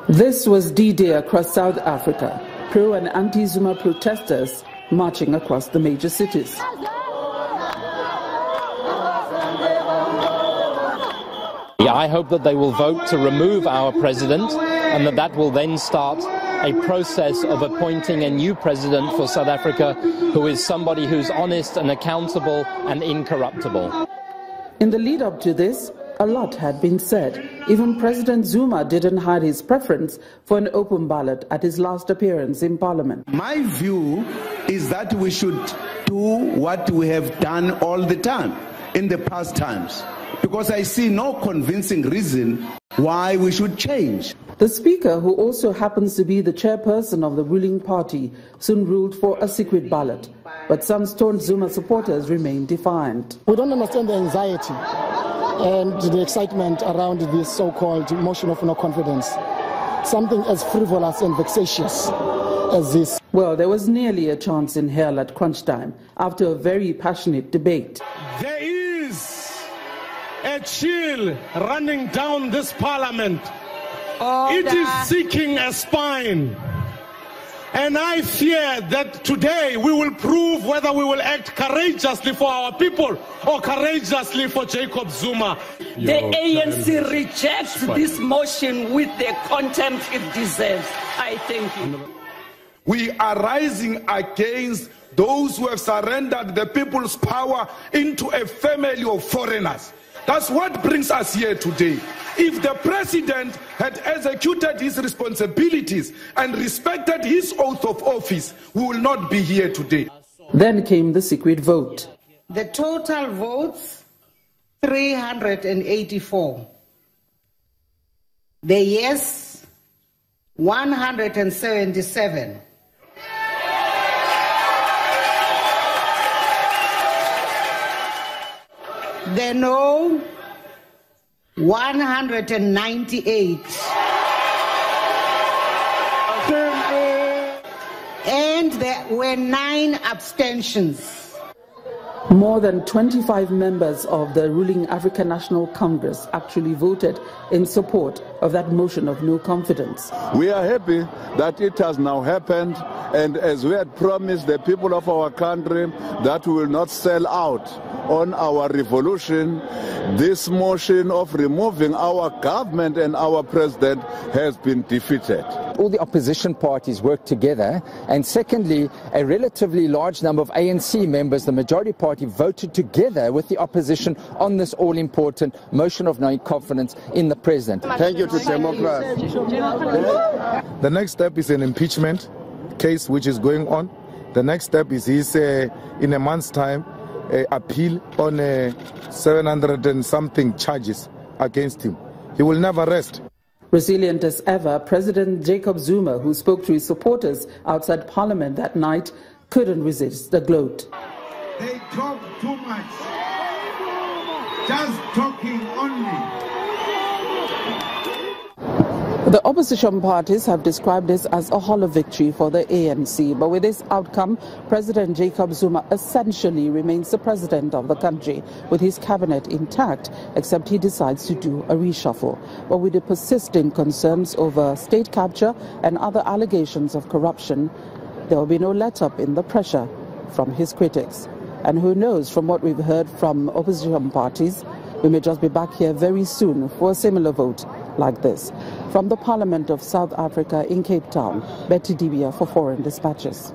This was D-Day across South Africa. Pro- and anti-Zuma protesters marching across the major cities. Yeah, I hope that they will vote to remove our president and that will then start a process of appointing a new president for South Africa who is somebody who's honest and accountable and incorruptible. In the lead up to this, a lot had been said. Even President Zuma didn't hide his preference for an open ballot at his last appearance in Parliament. My view is that we should do what we have done all the time in the past times, because I see no convincing reason why we should change. The Speaker, who also happens to be the chairperson of the ruling party, soon ruled for a secret ballot. But some staunch Zuma supporters remain defiant. We don't understand the anxiety and the excitement around this so-called motion of no confidence. Something as frivolous and vexatious as this. Well, there was nearly a chance in hell at crunch time after a very passionate debate. There is a chill running down this parliament. It is seeking a spine. And I fear that today we will prove whether we will act courageously for our people or courageously for Jacob Zuma. The ANC rejects this motion with the contempt it deserves. I thank you. We are rising against those who have surrendered the people's power into a family of foreigners. That's what brings us here today. If the president had executed his responsibilities and respected his oath of office, we will not be here today. Then came the secret vote. The total votes, 384. The yes, 177. The no, 198. And there were 9 abstentions. More than 25 members of the ruling African National Congress actually voted in support of that motion of no confidence. We are happy that it has now happened, and as we had promised the people of our country that we will not sell out on our revolution, this motion of removing our government and our president has been defeated. All the opposition parties work together, and secondly, a relatively large number of ANC members, the majority party, voted together with the opposition on this all-important motion of no confidence in the president. Thank you to Democrats. The next step is an impeachment case which is going on. The next step is his, in a month's time, appeal on 700 and something charges against him. He will never rest. Resilient as ever, President Jacob Zuma, who spoke to his supporters outside Parliament that night, couldn't resist the gloat. They talk too much. Just talking only. The opposition parties have described this as a hollow victory for the ANC, but with this outcome, President Jacob Zuma essentially remains the president of the country, with his cabinet intact, except he decides to do a reshuffle. But with the persisting concerns over state capture and other allegations of corruption, there will be no let-up in the pressure from his critics. And who knows, from what we've heard from opposition parties, we may just be back here very soon for a similar vote like this. From the Parliament of South Africa in Cape Town, Betty Dibia for Foreign Dispatches.